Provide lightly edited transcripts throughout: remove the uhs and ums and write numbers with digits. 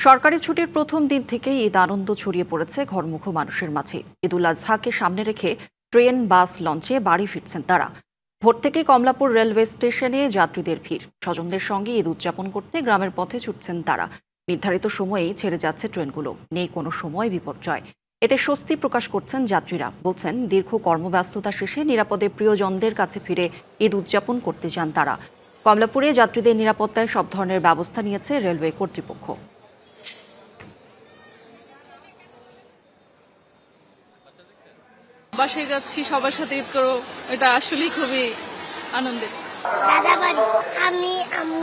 সরকারি ছুটির প্রথম দিন থেকেই ঈদ আনন্দ ছড়িয়ে পড়েছে ঘরমুখো মানুষের মাঝে। ঈদুল আজহাকে সামনে রেখে ট্রেন, বাস, লঞ্চে বাড়ি ফিরছেন তারা। ভোর থেকে কমলাপুর রেলওয়ে স্টেশনে যাত্রীদের ভিড়। স্বজনদের সঙ্গে ঈদ উদযাপন করতে গ্রামের পথে ছুটছেন তারা। নির্ধারিত সময়েই ছেড়ে যাচ্ছে ট্রেনগুলো, নেই কোনো সময় বিপর্যয়। এতে স্বস্তি প্রকাশ করছেন যাত্রীরা। বলছেন, দীর্ঘ কর্মব্যস্ততা শেষে নিরাপদে প্রিয়জনদের কাছে ফিরে ঈদ উদযাপন করতে চান তারা। কমলাপুরে যাত্রীদের নিরাপত্তায় সব ধরনের ব্যবস্থা নিয়েছে রেলওয়ে কর্তৃপক্ষ। বাসায় যাচ্ছি, সবার সাথে ঈদ করবো, এটা আসলেই খুবই আনন্দের। দাদা বাড়ি, আমি, আম্মু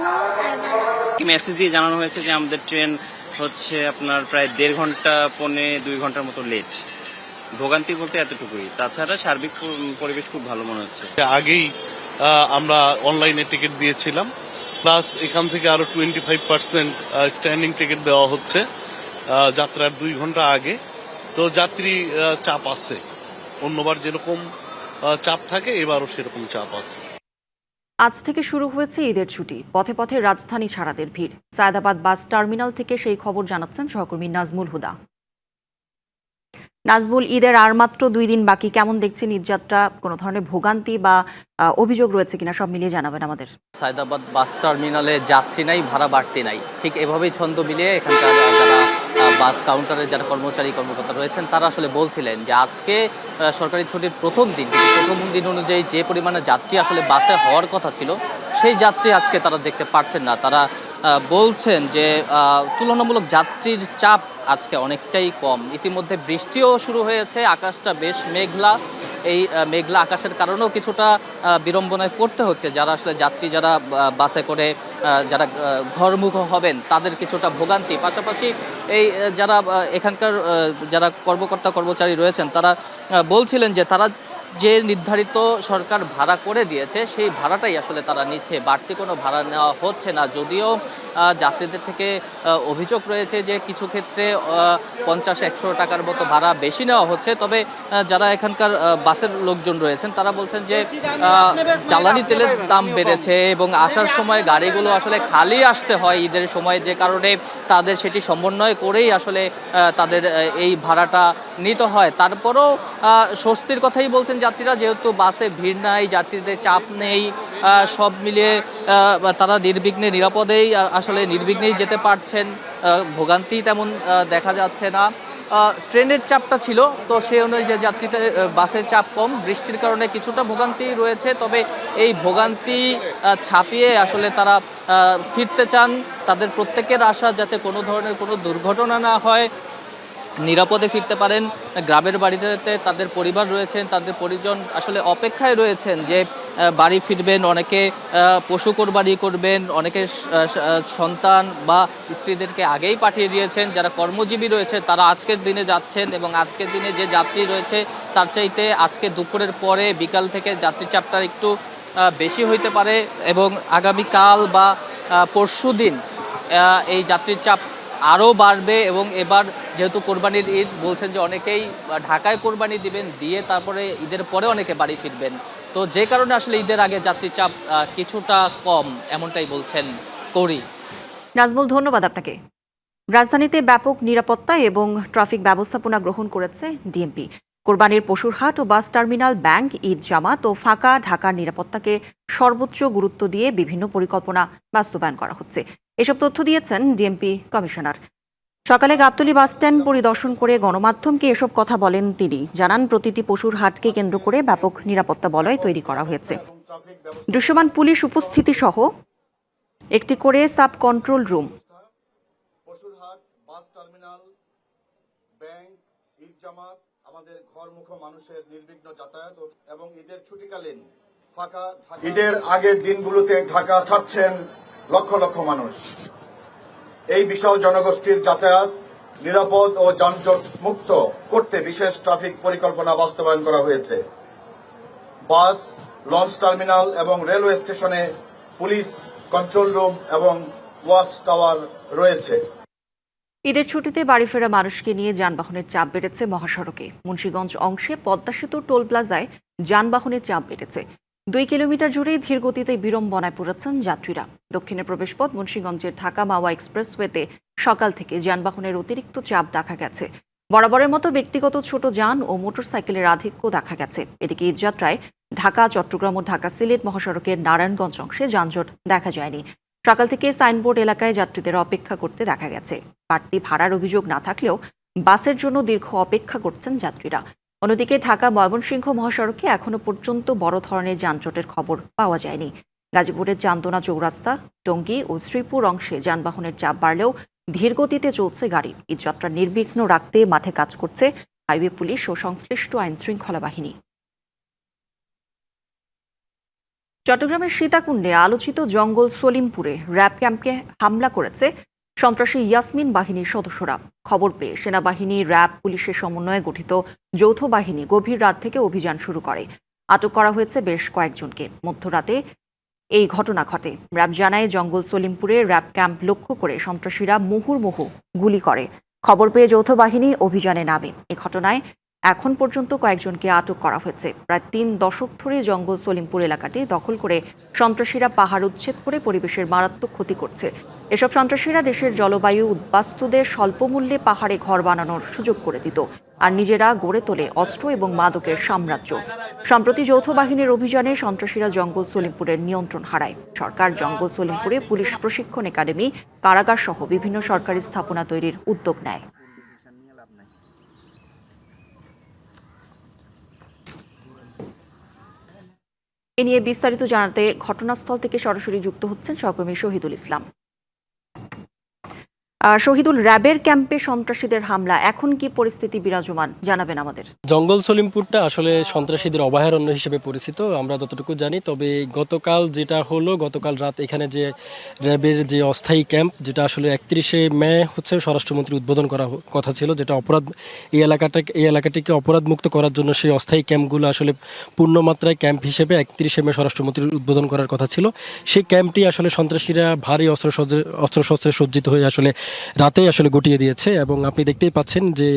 আর বাবা। মেসেজ দিয়ে জানানো হয়েছে যে আমাদের ট্রেন হচ্ছে আপনার প্রায় 1.5 ঘন্টা, 2.25 ঘন্টার মতো লেট। ভোগান্তি বলতে এতটুকুই, তাছাড়া সার্বিক পরিবেশ খুব ভালো মনে হচ্ছে। আগেই আমরা অনলাইনে টিকিট দিয়েছিলাম, প্লাস এখান থেকে আরো 25% স্ট্যান্ডিং টিকিট দেওয়া হচ্ছে যাত্রার 2 ঘন্টা আগে। তো যাত্রী চাপ আছে, অন্যবার যেরকম চাপ থাকে এবারও সেরকম চাপ আছে। আজ থেকে শুরু হয়েছে ঈদের ছুটি। পথে পথে রাজধানী ছাড়াদের ভিড়। সায়দাবাদ বাস টার্মিনাল থেকে সেই খবর জানাচ্ছেন সহকর্মী নাজমুল হুদা। নাজমুল, ঈদের আর মাত্র 2 দিন বাকি, কেমন দেখছেন ঈদযাত্রা? কোনো ধরনের ভোগান্তি বা অভিযোগ রয়েছে কিনা সব মিলিয়ে জানাবেন আমাদের। সায়দাবাদ বাস টার্মিনালে যাত্রী নাই, ভাড়া বাড়তি নাই, ঠিক এভাবেই ছন্দ মিলিয়ে এখানকার যারা বাস কাউন্টারে যারা কর্মকর্তা রয়েছেন তারা আসলে বলছিলেন যে আজকে সরকারি ছুটির প্রথম দিন, প্রথম দিন অনুযায়ী যে পরিমাণে যাত্রী আসলে বাসে হওয়ার কথা ছিল সেই যাত্রী আজকে তারা দেখতে পাচ্ছেন না। তারা বলছেন যে তুলনামূলক যাত্রীর চাপ আজকে অনেকটাই কম। ইতিমধ্যে বৃষ্টিও শুরু হয়েছে, আকাশটা বেশ মেঘলা। এই মেঘলা আকাশের কারণেও কিছুটা বিড়ম্বনায় পড়তে হচ্ছে যারা আসলে যাত্রী, যারা বাসে করে যারা ঘরমুখ হবেন তাদের কিছুটা ভোগান্তি। পাশাপাশি এই যারা এখানকার যারা কর্মচারী রয়েছেন তারা বলছিলেন যে তারা যে নির্ধারিত সরকার ভাড়া করে দিয়েছে সেই ভাড়াটাই আসলে তারা নিচ্ছে, বাড়তি কোনো ভাড়া নেওয়া হচ্ছে না। যদিও যাত্রীদের থেকে অভিযোগ রয়েছে যে কিছু ক্ষেত্রে 50-100 টাকার মতো ভাড়া বেশি নেওয়া হচ্ছে, তবে যারা এখানকার বাসের লোকজন রয়েছেন তারা বলছেন যে জ্বালানি তেলের দাম বেড়েছে এবং আসার সময় গাড়িগুলো আসলে খালি আসতে হয় ঈদের সময়, যে কারণে তাদের সেটি সমন্বয় করেই আসলে তাদের এই ভাড়াটা নিতে হয়। তারপরও স্বস্তির কথাই বলছেন যাত্রীরা, যেহেতু বাসে ভিড় নাই, যাত্রীদের চাপ নেই, সব মিলিয়ে তারা নির্বিঘ্নে নিরাপদেই আসলে নির্বিঘ্নেই যেতে পারছেন। ভোগান্তি তেমন দেখা যাচ্ছে না। ট্রেনের চাপটা ছিল, তো সেই অনুযায়ী যাত্রীদের বাসের চাপ কম। বৃষ্টির কারণে কিছুটা ভোগান্তি রয়েছে, তবে এই ভোগান্তি ছাপিয়ে আসলে তারা ফিরতে চান। তাদের প্রত্যেকের আশা যাতে কোনো ধরনের কোনো দুর্ঘটনা না হয়, নিরাপদে ফিরতে পারেন গ্রামের বাড়িতে। তাদের পরিবার রয়েছেন, তাদের পরিজন আসলে অপেক্ষায় রয়েছেন যে বাড়ি ফিরবেন। অনেকে পশু কোরবানি করবেন, অনেকে সন্তান বা স্ত্রীদেরকে আগেই পাঠিয়ে দিয়েছেন। যারা কর্মজীবী রয়েছে তারা আজকের দিনে যাচ্ছেন এবং আজকের দিনে যে যাত্রী রয়েছে তার চাইতে আজকে দুপুরের পরে বিকাল থেকে যাত্রী চাপটা একটু বেশি হইতে পারে এবং আগামীকাল বা পরশু দিন এই যাত্রীর চাপ আরও বাড়বে। এবং এবার যেহেতু কোরবানির ঈদ, বলছেন যে অনেকেই ঢাকায় কোরবানি দিবেন, দিয়ে তারপরে ঈদের পরে অনেকে বাড়ি ফিরবেন। তো যে কারণে আসলে ঈদের আগে যাত্রী চাপ কিছুটা কম, এমনটাই বলছেন করি। নাজমুল, ধন্যবাদ আপনাকে। রাজধানীতে ব্যাপক নিরাপত্তা এবং ট্রাফিক ব্যবস্থাপনা গ্রহণ করেছে ডিএমপি। কোরবানির পশুর হাট ও বাস টার্মিনাল, ব্যাংক, ঈদ জামাত ও ফাঁকা ঢাকার নিরাপত্তাকে সর্বোচ্চ গুরুত্ব দিয়ে বিভিন্ন পরিকল্পনা বাস্তবায়ন করা হচ্ছে। এসব তথ্য দিয়েছেন ডিএমপি কমিশনার। সকালে গাবতলী বাসস্ট্যান্ড পরিদর্শন করে গণমাধ্যমকে এসব কথা বলেন তিনি। জানান, প্রতিটি পশুর হাটকে কেন্দ্র করে ব্যাপক নিরাপত্তা বলয় তৈরি করা হয়েছে। দৃশ্যমান পুলিশ উপস্থিতি সহ একটি করে সাব কন্ট্রোল রুম, পশুরহাট, বাস টার্মিনাল, ব্যাংক, ঈদ জামাত, আমাদের ঘরমুখো মানুষের নির্বিঘ্ন যাতায়াত এবং ঈদের ছুটিকালীন ফাঁকা। ঈদের আগের দিনগুলোতে ঢাকা ছাড়ছেন লক্ষ লক্ষ মানুষ। এই বিশাল জনগোষ্ঠীর যাতায়াত নিরাপদ ও যানজট মুক্ত করতে বিশেষ ট্রাফিক পরিকল্পনা বাস্তবায়ন করা হয়েছে। বাস, লঞ্চ টার্মিনাল এবং রেলওয়ে স্টেশনে পুলিশ কন্ট্রোল রুম এবং ওয়াচ টাওয়ার রয়েছে। ঈদের ছুটিতে বাড়ি ফেরা মানুষকে নিয়ে যানবাহনের চাপ বেড়েছে মহাসড়কে। মুন্সিগঞ্জ অংশে পদ্মা সেতু টোল প্লাজায় যানবাহনের চাপ বেড়েছে। 2 কিলোমিটার জুড়ে ধীর গতিতে বিড়ম্বনায় পড়েছেন যাত্রীরা। দক্ষিণের প্রবেশপথ মুন্সিগঞ্জের ঢাকা মাওয়া এক্সপ্রেসওয়েতে সকাল থেকে যানবাহনের অতিরিক্ত চাপ দেখা গেছে। বরাবরের মতো ব্যক্তিগত ছোট যান ও মোটরসাইকেলের আধিক্য দেখা গেছে। এদিকে ঈদযাত্রায় ঢাকা চট্টগ্রাম ও ঢাকা সিলেট মহাসড়কের নারায়ণগঞ্জ অংশে যানজট দেখা যায়নি। সকাল থেকে সাইনবোর্ড এলাকায় যাত্রীদের অপেক্ষা করতে দেখা গেছে। বাড়তি ভাড়ার অভিযোগ না থাকলেও বাসের জন্য দীর্ঘ অপেক্ষা করছেন যাত্রীরা। অন্যদিকে ঢাকা ময়মনসিংহ মহাসড়কে এখনো পর্যন্ত বড় ধরনের যানজটের খবর পাওয়া যায়নি। গাজীপুরের চান্দনা চৌরাস্তা, টঙ্গী ও শ্রীপুর অংশে যানবাহনের চাপ বাড়লেও ধীর গতিতে চলছে গাড়ি। ঈদযাত্রা নির্বিঘ্ন রাখতে মাঠে কাজ করছে হাইওয়ে পুলিশ ও সংশ্লিষ্ট আইনশৃঙ্খলা বাহিনী। চট্টগ্রামের সীতাকুণ্ডে আলোচিত জঙ্গল সলিমপুরে র্যাব ক্যাম্পে হামলা করেছে সন্ত্রাসী ইয়াসমিন বাহিনীর সদস্যরা। খবর পেয়ে সেনাবাহিনী, র্যাব, পুলিশের সমন্বয়ে গঠিত যৌথ বাহিনী গভীর রাত থেকে অভিযান শুরু করে। আটক করা হয়েছে বেশ কয়েকজনকে। মধ্যরাতে এই ঘটনা ঘটে। র্যাব জানায়, জঙ্গল সলিমপুরে র্যাব ক্যাম্প লক্ষ্য করে সন্ত্রাসীরা মুহুর্মুহু গুলি করে। খবর পেয়ে যৌথ বাহিনী অভিযানে নামে। এ ঘটনায় এখন পর্যন্ত কয়েকজনকে আটক করা হয়েছে। প্রায় 3 দশক ধরে জঙ্গল সলিমপুর এলাকাটি দখল করে সন্ত্রাসীরা পাহাড় উচ্ছেদ করে পরিবেশের মারাত্মক ক্ষতি করছে। এসব সন্ত্রাসীরা দেশের জলবায়ু উদ্বাস্তুদের স্বল্প মূল্যে পাহাড়ে ঘর বানানোর সুযোগ করে দিত আর নিজেরা গড়ে তোলে অস্ত্র এবং মাদকের সাম্রাজ্য। সম্প্রতি যৌথ বাহিনীর অভিযানে সন্ত্রাসীরা জঙ্গল সলিমপুরের নিয়ন্ত্রণ হারায়। সরকার জঙ্গল সলিমপুরে পুলিশ প্রশিক্ষণ একাডেমি, কারাগার সহ বিভিন্ন সরকারি স্থাপনা তৈরির উদ্যোগ নেয়। এ নিয়ে বিস্তারিত জানাতে ঘটনাস্থল থেকে সরাসরি যুক্ত হচ্ছেন সহকর্মী শহীদুল ইসলাম। শহীদুল, র্যাবের ক্যাম্পে সন্ত্রাসীদের হামলা, এখন কি পরিস্থিতি বিরাজমান জানাবেন আমাদের। জঙ্গল সলিমপুরটা আসলে সন্ত্রাসীদের অভয়ারণ্য হিসেবে পরিচিত, আমরা যতটুকু জানি। তবে গতকাল যেটা হলো, গতকাল রাত এখানে যে র্যাবের যে অস্থায়ী ক্যাম্প, যেটা আসলে 31শে মে হচ্ছে স্বরাষ্ট্রমন্ত্রী উদ্বোধন করা কথা ছিল, যেটা এই এলাকাটিকে অপরাধ মুক্ত করার জন্য সেই অস্থায়ী ক্যাম্পগুলো আসলে পূর্ণমাত্রায় ক্যাম্প হিসেবে 31শে মে স্বরাষ্ট্রমন্ত্রীর উদ্বোধন করার কথা ছিল। সেই ক্যাম্পটি আসলে সন্ত্রাসীরা ভারী অস্ত্রশস্ত্রে সজ্জিত হয়ে আসলে রাতেই আসলে গুটিয়ে দিয়েছে। এবং আপনি দেখতেই পাচ্ছেন যে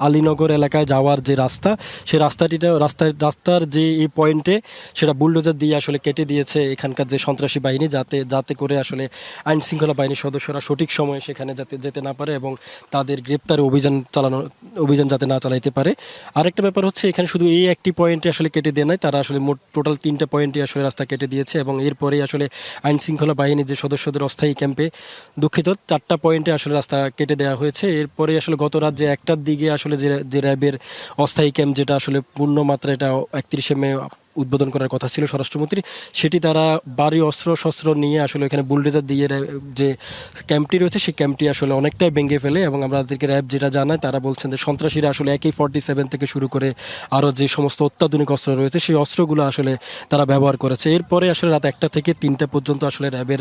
আলীনগর এলাকায় যাওয়ার যে রাস্তা, সেই রাস্তার যে এই পয়েন্টে সেটা বুলডোজার দিয়ে আসলে কেটে দিয়েছে এখানকার যে সন্ত্রাসী বাহিনী, যাতে করে আসলে আইন শৃঙ্খলা বাহিনীর সদস্যরা সঠিক সময়ে সেখানে যেতে না পারে এবং তাদের গ্রেপ্তারে অভিযান যাতে না চালাইতে পারে। আরেকটা ব্যাপার হচ্ছে, এখানে শুধু এই একটি পয়েন্টে আসলে কেটে দেয় নাই, তারা আসলে মোট টোটাল 3টা পয়েন্টে আসলে রাস্তা কেটে দিয়েছে। এবং এরপরেই আসলে আইন শৃঙ্খলা বাহিনীর যে সদস্যদের অস্থায়ী ক্যাম্পে 4টা পয়েন্টে আসলে রাস্তা কেটে দেওয়া হয়েছে। এরপরে আসলে গত রাত যে 1টার দিকে আসলে যে র্যাবের অস্থায়ী ক্যাম্প, যেটা আসলে পূর্ণমাত্রা এটা 31শে মে উদ্বোধন করার কথা ছিল স্বরাষ্ট্রমন্ত্রী, সেটি তারা ভারী অস্ত্র নিয়ে আসলে এখানে বুলডোজার দিয়ে যে ক্যাম্পটি রয়েছে সেই ক্যাম্পটি আসলে অনেকটাই ভেঙে ফেলে। এবং আমাদেরকে র্যাব যেটা জানায়, তারা বলছেন যে সন্ত্রাসীরা আসলে AK-47 থেকে শুরু করে আরও যে সমস্ত অত্যাধুনিক অস্ত্র রয়েছে সেই অস্ত্রগুলো আসলে তারা ব্যবহার করেছে। এরপরে আসলে রাত 1টা থেকে 3টা পর্যন্ত আসলে র্যাব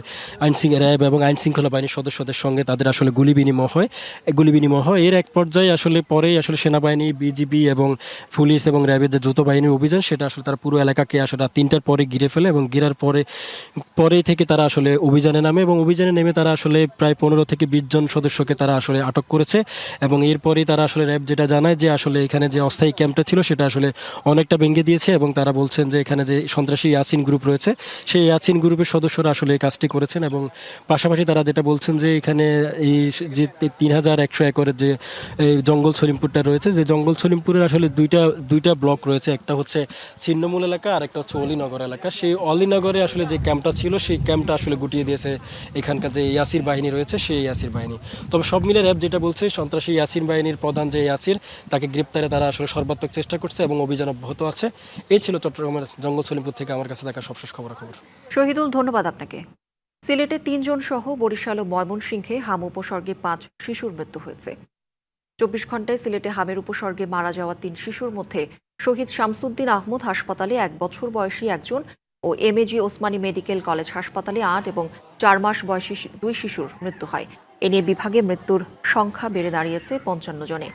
এবং আইন শৃঙ্খলা বাহিনীর সদস্যদের সঙ্গে তাদের আসলে গুলি বিনিময় হয়। এর এক পর্যায়ে আসলে পরেই আসলে সেনাবাহিনী, বিজিবি এবং পুলিশ এবং র্যাবের যে যৌথ বাহিনীর অভিযান, সেটা আসলে তারা পুরো এলাকাকে আসলে 3টার পরে ঘিরে ফেলে এবং ঘিরার পরে থেকে তারা আসলে অভিযানে নামে। এবং অভিযানে নেমে তারা আসলে প্রায় 15 থেকে 20 জন সদস্যকে তারা আসলে আটক করেছে। এবং এরপরেই তারা আসলে র্যাব যেটা জানায় যে আসলে এখানে যে অস্থায়ী ক্যাম্পটা ছিল সেটা আসলে অনেকটা ভেঙে দিয়েছে। এবং তারা বলছেন যে এখানে যে সন্ত্রাসী ইয়াসিন গ্রুপ রয়েছে, সেই ইয়াসিন গ্রুপের সদস্যরা আসলে এই কাজটি করেছেন। এবং পাশাপাশি তারা যেটা বলছেন যে এখানে এই যে 3100 একরের যে জঙ্গল সলিমপুরটা রয়েছে, যে জঙ্গল সলিমপুরের আসলে দুইটা ব্লক রয়েছে, একটা হচ্ছে ছিন্নমূল এলাকা আর একটা হচ্ছে অলিনগর এলাকা। সেই অলিনগরে আসলে যে ক্যাম্পটা ছিল সেই ক্যাম্পটা আসলে গুটিয়ে দিয়েছে এখানকার যে ইয়াসির বাহিনী রয়েছে, সেই ইয়াসির বাহিনী। তবে সব মিলে র্যাব যেটা বলছে, সন্ত্রাসী ইয়াসির বাহিনীর প্রধান যে ইয়াসির, তাকে গ্রেপ্তারে তারা আসলে সর্বাত্মক চেষ্টা করছে এবং অভিযান অব্যাহত আছে। এই ছিল চট্টগ্রামের জঙ্গল সলিমপুর থেকে আমার কাছে দেখা সবশেষ খবর। শহীদুল, ধন্যবাদ আপনাকে। সিলেটে 3 জন সহ বরিশাল ও ময়মনসিংহে হাম উপসর্গে 5 শিশুর মৃত্যু হয়েছে। 24 ঘন্টায় সিলেটে হামের উপসর্গে মারা যাওয়া 3 শিশুর মধ্যে শহীদ শামসুদ্দিন আহমদ হাসপাতালে 1 বছর বয়সী একজন ও এমএজি ওসমানী মেডিকেল কলেজ হাসপাতালে 8 এবং 4 মাস বয়সী 2 শিশুর মৃত্যু হয়। এ নিয়ে বিভাগে মৃত্যুর সংখ্যা বেড়ে দাঁড়িয়েছে 55 জনে।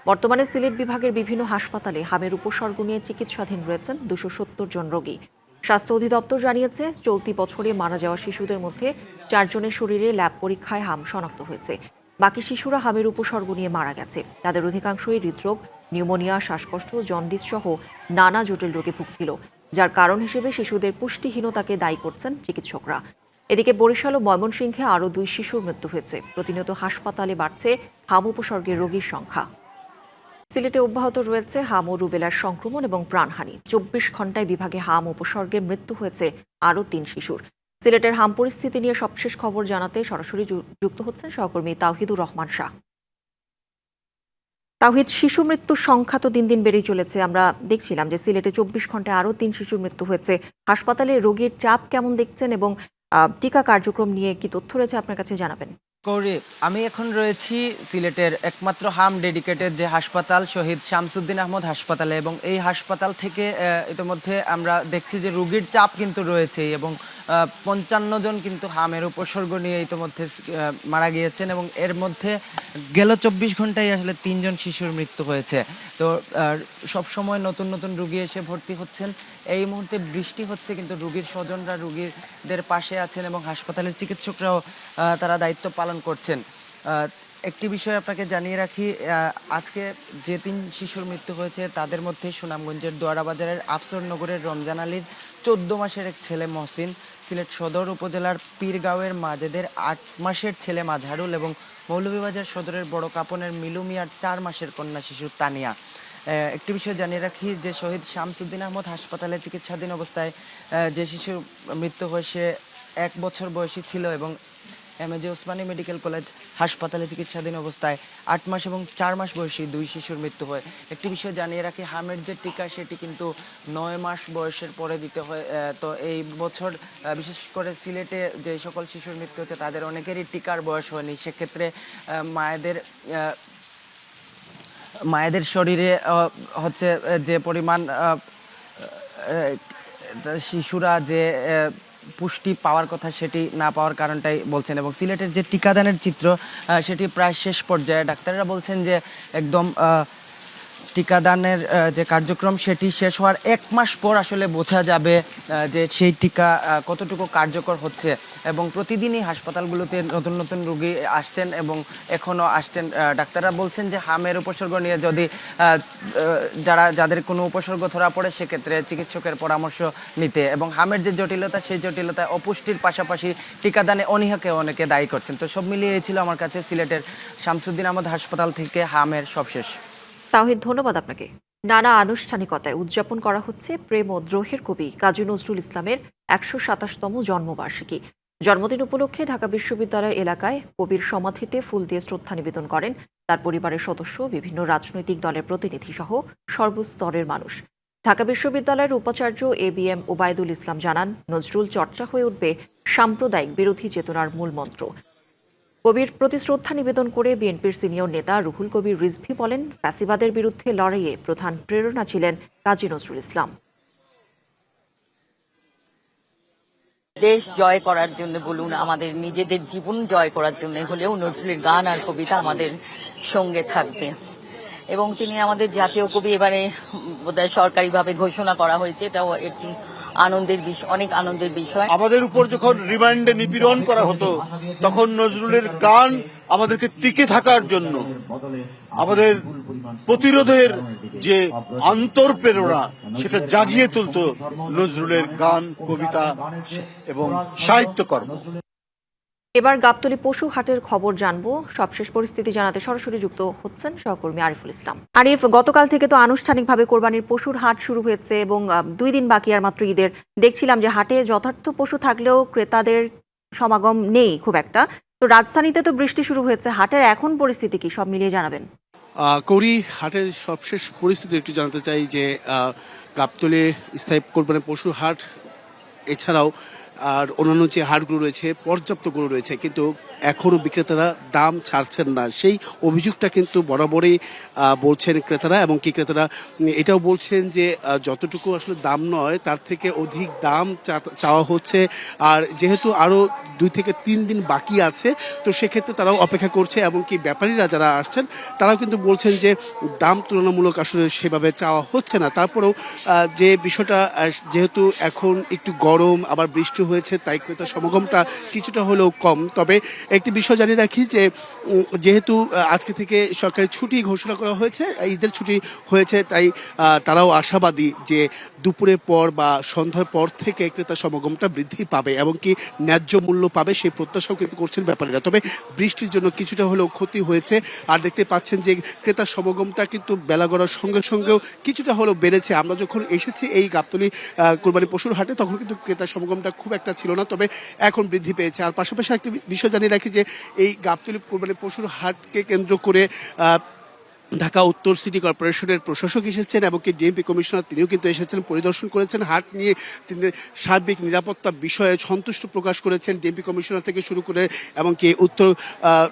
বর্তমানে সিলেট বিভাগের বিভিন্ন হাসপাতালে হামের উপসর্গ নিয়ে চিকিৎসাধীন রয়েছেন 270 জন রোগী। স্বাস্থ্য অধিদপ্তর জানিয়েছে, চলতি বছরে মারা যাওয়া শিশুদের মধ্যে 4 জনের শরীরে ল্যাব পরীক্ষায় হাম শনাক্ত হয়েছে। বাকি শিশুরা হামের উপসর্গ নিয়ে মারা গেছে। তাদের অধিকাংশই হৃদরোগ, নিউমোনিয়া, শ্বাসকষ্ট, জন্ডিস সহ নানা জটিল রোগে ভুগছিল। যার কারণ হিসেবে শিশুদের পুষ্টিহীনতাকে দায়ী করছেন চিকিৎসকরা। এদিকে বরিশাল ও ময়মনসিংহে আরও 2 শিশুর মৃত্যু হয়েছে। প্রতিনিয়ত হাসপাতালে বাড়ছে হাম উপসর্গের রোগীর সংখ্যা। সিলেটে অব্যাহত রয়েছে হাম ও রুবেলার সংক্রমণ এবং প্রাণহানি। 24 ঘণ্টায় বিভাগে হাম উপসর্গে মৃত্যু হয়েছে আরও 3 শিশুর। সিলেটের হাম পরিস্থিতি নিয়ে সবশেষ খবর জানাতে সরাসরি যুক্ত হচ্ছেন সহকর্মী তাওহিদুর রহমান শাহ। তাওহিদ, শিশু মৃত্যুর সংখ্যা তো দিন দিন বেড়েই চলেছে। আমরা দেখছিলাম যে সিলেটে 24 ঘণ্টায় আরও 3 শিশুর মৃত্যু হয়েছে। হাসপাতালে রোগীর চাপ কেমন দেখছেন এবং টিকা কার্যক্রম নিয়ে কি তথ্য রয়েছে আপনার কাছে জানাবেন। কৌরি, আমি এখন রয়েছি সিলেটের একমাত্র হাম ডেডিকেটেড যে হাসপাতাল শহীদ শামসুদ্দিন আহমদ হাসপাতালে, এবং এই হাসপাতাল থেকে ইতিমধ্যে আমরা দেখছি যে রোগীর চাপ কিন্তু রয়েছে এবং 55 জন কিন্তু হামের উপসর্গ নিয়ে ইতিমধ্যে মারা গিয়েছেন, এবং এর মধ্যে গেল 24 ঘন্টায় আসলে 3 জন শিশুর মৃত্যু হয়েছে। তো সবসময় নতুন নতুন রোগী এসে ভর্তি হচ্ছেন। এই মুহূর্তে বৃষ্টি হচ্ছে, কিন্তু রোগীর স্বজনরা রোগীদের পাশে আছেন এবং হাসপাতালের চিকিৎসকরাও তারা দায়িত্ব পালন করছেন। একটি বিষয় আপনাকে জানিয়ে রাখি, আজকে যে 3 শিশুর মৃত্যু হয়েছে তাদের মধ্যে সুনামগঞ্জের দোয়ারাবাজারের আফসরনগরের রমজান আলীর 14 মাসের এক ছেলে মহসিন, সিলেট সদর উপজেলার পীরগাঁওয়ের মাজেদের 8 মাসের ছেলে মাঝারুল এবং মৌলভীবাজার সদরের বড় কাপনের মিলু মিয়ার 4 মাসের কন্যা শিশু তানিয়া। একটি বিষয় জানিয়ে রাখি যে শহীদ শামসুদ্দিন আহমদ হাসপাতালে চিকিৎসাধীন অবস্থায় যে শিশুর মৃত্যু হয় সে 1 বছর বয়সী ছিল এবং এমএজে ওসমানী মেডিকেল কলেজ হাসপাতালে চিকিৎসাধীন অবস্থায় 8 মাস এবং 4 মাস বয়সী 2 শিশুর মৃত্যু হয়। একটি বিষয় জানিয়ে রাখি, হামের যে টিকা সেটি কিন্তু 9 মাস বয়সের পরে দিতে হয়। তো এই বছর বিশেষ করে সিলেটে যে সকল শিশুর মৃত্যু হচ্ছে তাদের অনেকেরই টিকার বয়স হয়নি। সেক্ষেত্রে মায়েদের শরীরে হচ্ছে যে পরিমাণ শিশুরা যে পুষ্টি পাওয়ার কথা সেটি না পাওয়ার কারণটাই বলছেন, এবং সিলেটের যে টিকাদানের চিত্র সেটি প্রায় শেষ পর্যায়ে। ডাক্তাররা বলছেন যে একদম টিকাদানের যে কার্যক্রম সেটি শেষ হওয়ার 1 মাস পর আসলে বোঝা যাবে যে সেই টিকা কতটুকু কার্যকর হচ্ছে, এবং প্রতিদিনই হাসপাতালগুলোতে নতুন নতুন রোগী আসছেন এবং এখনও আসছেন। ডাক্তাররা বলছেন যে হামের উপসর্গ নিয়ে যদি যাদের কোনো উপসর্গ ধরা পড়ে সেক্ষেত্রে চিকিৎসকের পরামর্শ নিতে, এবং হামের যে জটিলতা সেই জটিলতায় অপুষ্টির পাশাপাশি টিকাদানে অনীহাকে অনেকে দায়ী করছেন। তো সব মিলিয়ে ছিল আমার কাছে সিলেটের শামসুদ্দিন আহমদ হাসপাতাল থেকে হামের সবশেষ। তাওহিদ, ধন্যবাদ আপনাকে। নানা আনুষ্ঠানিকতায় উদযাপন করা হচ্ছে প্রেম ও দ্রোহের কবি কাজী নজরুল ইসলামের 127তম জন্মবার্ষিকী। জন্মদিন উপলক্ষে ঢাকা বিশ্ববিদ্যালয় এলাকায় কবির সমাধিতে ফুল দিয়ে শ্রদ্ধা নিবেদন করেন তার পরিবারের সদস্য, বিভিন্ন রাজনৈতিক দলের প্রতিনিধি সহ সর্বস্তরের মানুষ। ঢাকা বিশ্ববিদ্যালয়ের উপাচার্য ABM ওবায়দুল ইসলাম জানান, নজরুল চর্চা হয়ে উঠবে সাম্প্রদায়িক বিরোধী চেতনার মূল মন্ত্র। কবির প্রতি শ্রদ্ধা নিবেদন করে বিএনপির সিনিয়র নেতা রুহুল কবির রিজভী বলেন, ফ্যাসিবাদের বিরুদ্ধে লড়াইয়ে প্রধান প্রেরণা ছিলেন কাজী নজরুল ইসলাম। দেশ জয় করার জন্য বলুন, আমাদের নিজেদের জীবন জয় করার জন্য হলেও নজরুলের গান আর কবিতা আমাদের সঙ্গে থাকবে, এবং তিনি আমাদের জাতীয় কবি। এবারে বোধহয় সরকারিভাবে ঘোষণা করা হয়েছে, এটাও একটি আনন্দের বিষয়, অনেক আনন্দের বিষয়। আমাদের উপর যখন রিমান্ডে নিপীড়ন করা হতো তখন নজরুলের গান আমাদেরকে টিকে থাকার জন্য, আমাদের প্রতিরোধের যে অন্তর্প্রেরণা সেটা জাগিয়ে তুলত নজরুলের গান, কবিতা এবং সাহিত্যকর্ম। এবার গাবতলী পশু হাটের খবর জানবো। সবশেষ পরিস্থিতি জানাতে সরাসরি যুক্ত হচ্ছেন সহকর্মী আরিফুল ইসলাম। আরিফ, গতকাল থেকে তো আনুষ্ঠানিকভাবে কোরবানির পশুর হাট শুরু হয়েছে এবং 2 দিন বাকি আর মাত্র ঈদের। দেখছিলাম যে হাটে যথার্থ পশু থাকলেও ক্রেতাদের সমাগম নেই খুব একটা। তো রাজধানীতে তো বৃষ্টি শুরু হয়েছে, হাটের এখন পরিস্থিতি কি, সব মিলিয়ে জানাবেন। কৌরি, হাটের সবশেষ পরিস্থিতি একটু জানতে চাই যে গাবতলী স্থায়ী কোরবানির পশুর হাট এছাড়াও আর অন্যান্য যে হাটগুলো রয়েছে পর্যাপ্ত গরু রয়েছে, কিন্তু এখনও বিক্রেতারা দাম ছাড়ছেন না। সেই অভিযোগটা কিন্তু বরাবরই বলছেন ক্রেতারা, এবং কি ক্রেতারা এটাও বলছেন যে যতটুকু আসলে দাম নয় তার থেকে অধিক দাম চাওয়া হচ্ছে। আর যেহেতু আরও 2 থেকে 3 দিন বাকি আছে, তো সেক্ষেত্রে তারাও অপেক্ষা করছে, এবং কি ব্যাপারীরা যারা আসছেন তারাও কিন্তু বলছেন যে দাম তুলনামূলক আসলে সেভাবে চাওয়া হচ্ছে না। তারপরেও যে বিষয়টা, যেহেতু এখন একটু গরম আবার বৃষ্টি হয়েছে, তাই ক্রেতার সমাগমটা কিছুটা হলেও কম। তবে একটি বিষয় জানিয়ে রাখি যে যেহেতু আজকে থেকে সরকারি ছুটি ঘোষণা করা হয়েছে, ঈদের ছুটি হয়েছে, তাই তারাও আশাবাদী যে দুপুরের পর বা সন্ধ্যার পর থেকে ক্রেতা সমাগমটা বৃদ্ধি পাবে এবং কি ন্যায্য মূল্য পাবে সেই প্রত্যাশাও কিন্তু করছেন ব্যাপারীরা। তবে বৃষ্টির জন্য কিছুটা হলেও ক্ষতি হয়েছে। আর দেখতে পাচ্ছেন যে ক্রেতা সমাগমটা কিন্তু বেলা গড়ার সঙ্গে সঙ্গেও কিছুটা হলেও বেড়েছে। আমরা যখন এসেছি এই গাবতলী কোরবানি পশুর হাটে তখন কিন্তু ক্রেতা সমাগমটা খুব একটা ছিল না, তবে এখন বৃদ্ধি পেয়েছে। আর পাশাপাশি একটি বিষয় জানিয়ে রাখি যে এই গাবতলী কোরবানি পশুর হাটকে কেন্দ্র করে ঢাকা উত্তর সিটি কর্পোরেশনের প্রশাসক এসেছেন এবং কি ডিএমপি কমিশনার তিনিও কিন্তু এসেছেন, পরিদর্শন করেছেন। হাট নিয়ে তিনি সার্বিক নিরাপত্তা বিষয়ে সন্তুষ্ট প্রকাশ করেছেন ডিএমপি কমিশনার থেকে শুরু করে এবং কি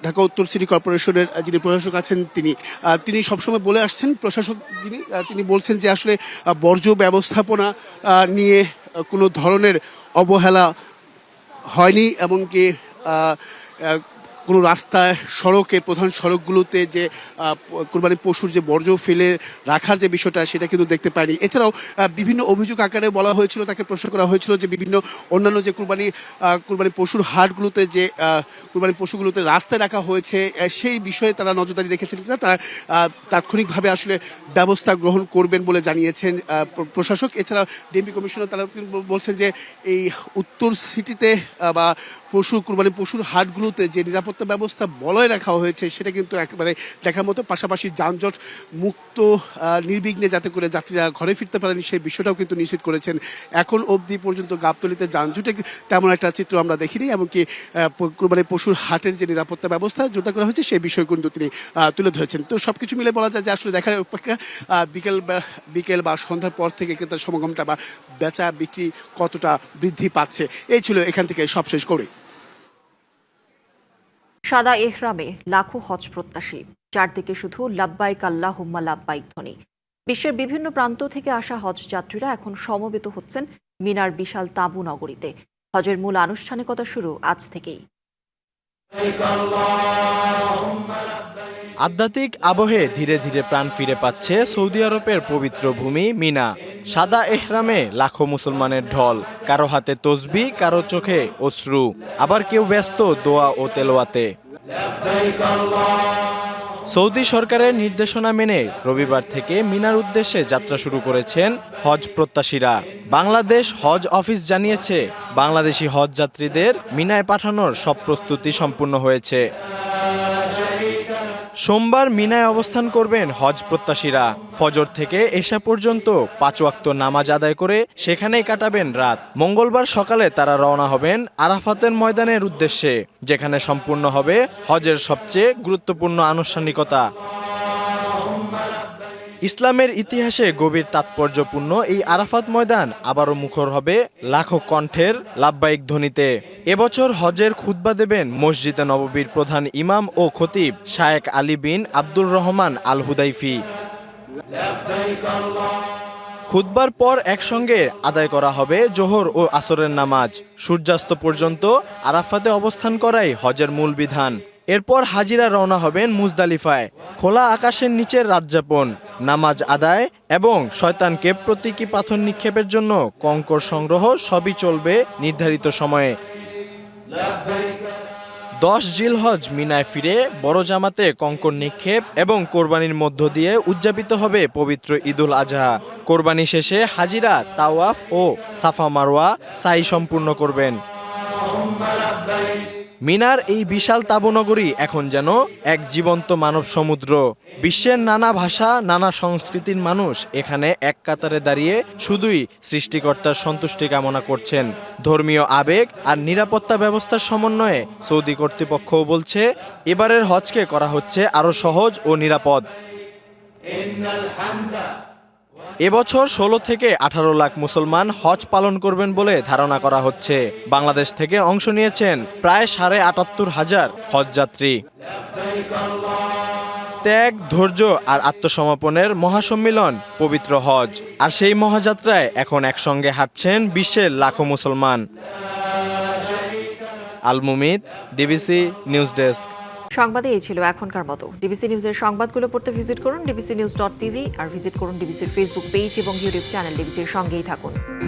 ঢাকা উত্তর সিটি কর্পোরেশনের যিনি প্রশাসক আছেন তিনি সবসময় বলে আসছেন, প্রশাসক তিনি বলছেন যে আসলে বর্জ্য ব্যবস্থাপনা নিয়ে কোনো ধরনের অবহেলা হয়নি, এমনকি কোনো রাস্তায় প্রধান সড়কগুলোতে যে কোরবানি পশুর যে বর্জ্য ফেলে রাখার যে বিষয়টা সেটা কিন্তু দেখতে পাইনি। এছাড়াও বিভিন্ন অভিযোগ আকারে বলা হয়েছিল, তাকে প্রশ্ন করা হয়েছিল যে বিভিন্ন অন্যান্য যে কোরবানি পশুর হাটগুলোতে যে কোরবানি পশুগুলোতে রাস্তায় রাখা হয়েছে সেই বিষয়ে তারা নজরদারি রেখেছেন কিনা, তারা তাৎক্ষণিকভাবে আসলে ব্যবস্থা গ্রহণ করবেন বলে জানিয়েছেন প্রশাসক। এছাড়া ডিএমপি কমিশনার তারা বলছেন যে এই উত্তর সিটিতে বা কোরবানি পশুর হাটগুলোতে যে নিরাপত্তা ব্যবস্থা বলয় রাখা হয়েছে সেটা কিন্তু একেবারে দেখার মতো। পাশাপাশি যানজট মুক্ত নির্বিঘ্নে যাতে করে যাত্রীরা ঘরে ফিরতে পারেন সেই বিষয়টাও কিন্তু নিশ্চিত করেছেন। এখন অবধি পর্যন্ত গাবতলীতে যানজটে তেমন একটা চিত্র আমরা দেখিনি, এমনকি কোরবানি পশুর হাটের যে নিরাপত্তা ব্যবস্থা জোরদার করা হয়েছে সেই বিষয় কিন্তু তিনি তুলে ধরেছেন। তো সবকিছু মিলে বলা যায় যে আসলে দেখার অপেক্ষা বিকেল বা সন্ধ্যার পর থেকে ক্রেতার সমাগমটা বা বেচা বিক্রি কতটা বৃদ্ধি পাচ্ছে। এই ছিল এখান থেকে সবশেষ করে। সাদা এহরামে লাখো হজ প্রত্যাশী, চারদিকে শুধু লাব্বাইক আল্লাহুম্মা লাব্বাইক ধ্বনি। বিশ্বের বিভিন্ন প্রান্ত থেকে আসা হজ যাত্রীরা এখন সমবেত হচ্ছেন মিনার বিশাল তাঁবু নগরীতে। হজের মূল আনুষ্ঠানিকতা শুরু আজ থেকেই। আধ্যাত্মিক আবহে ধীরে ধীরে প্রাণ ফিরে পাচ্ছে সৌদি আরবের পবিত্র ভূমি মিনা। সাদা এহরামে লাখো মুসলমানের ঢল, কারো হাতে তসবিহ, কারো চোখে অশ্রু, আবার কেউ ব্যস্ত দোয়া ও তেলাওয়াতে। সৌদি সরকারের নির্দেশনা মেনে রবিবার থেকে মিনার উদ্দেশ্যে যাত্রা শুরু করেছেন হজ প্রত্যাশীরা। বাংলাদেশ হজ অফিস জানিয়েছে, বাংলাদেশি হজ যাত্রীদের মিনায় পাঠানোর সব প্রস্তুতি সম্পূর্ণ হয়েছে। সোমবার মিনায় অবস্থান করবেন হজ প্রত্যাশীরা। ফজর থেকে এশা পর্যন্ত 5 ওয়াক্ত নামাজ আদায় করে সেখানেই কাটাবেন রাত। মঙ্গলবার সকালে তারা রওনা হবেন আরাফাতের ময়দানের উদ্দেশ্যে, যেখানে সম্পূর্ণ হবে হজের সবচেয়ে গুরুত্বপূর্ণ আনুষ্ঠানিকতা। ইসলামের ইতিহাসে গভীর তাৎপর্যপূর্ণ এই আরাফাত ময়দান আবারও মুখর হবে লাখো কণ্ঠের লাব্বাইক ধ্বনিতে। এবছর হজের খুতবা দেবেন মসজিদে নববীর প্রধান ইমাম ও খতিব শায়েখ আলী বিন আব্দুর রহমান আল হুদাইফি। খুতবার পর একসঙ্গে আদায় করা হবে জোহর ও আসরের নামাজ। সূর্যাস্ত পর্যন্ত আরাফাতে অবস্থান করাই হজের মূল বিধান। এরপর হাজিরা রওনা হবেন মুজদালিফায়। খোলা আকাশের নিচের রাতযাপন, নামাজ আদায় এবং শয়তানকে প্রতীকী পাথর নিক্ষেপের জন্য কঙ্কর সংগ্রহ সবই চলবে নির্ধারিত সময়ে। 10 জিলহজ মিনায় ফিরে বড় জামাতে কঙ্কর নিক্ষেপ এবং কোরবানির মধ্য দিয়ে উদযাপিত হবে পবিত্র ঈদুল আজহা। কোরবানি শেষে হাজিরা তাওয়াফ ও সাফা মারওয়া সাই সম্পূর্ণ করবেন। মিনার এই বিশাল তাঁবুনগরী এখন যেন এক জীবন্ত মানব সমুদ্র। বিশ্বের নানা ভাষা, নানা সংস্কৃতির মানুষ এখানে এক কাতারে দাঁড়িয়ে শুধুই সৃষ্টিকর্তার সন্তুষ্টি কামনা করছেন। ধর্মীয় আবেগ আর নিরাপত্তা ব্যবস্থার সমন্বয়ে সৌদি কর্তৃপক্ষও বলছে, এবারের হজকে করা হচ্ছে আরও সহজ ও নিরাপদ। এবছর 16 থেকে 18 লাখ মুসলমান হজ পালন করবেন বলে ধারণা করা হচ্ছে। বাংলাদেশ থেকে অংশ নিয়েছেন প্রায় 78,500 হজযাত্রী। ত্যাগ, ধৈর্য আর আত্মসমর্পণের মহাসম্মিলন পবিত্র হজ। আর সেই মহাযাত্রায় এখন একসঙ্গে হাঁটছেন বিশ্বের লাখো মুসলমান। আল মুমিত, ডিবিসি নিউজ ডেস্ক। সংবাদে এই ছিল এখনকার মতো। ডিবিসি নিউজের সংবাদগুলো পড়তে ভিজিট করুন dbcnews.tv আর ভিজিট করুন ডিবিসির ফেসবুক পেজ এবং ইউটিউব চ্যানেল। ডিবিসির সঙ্গেই থাকুন।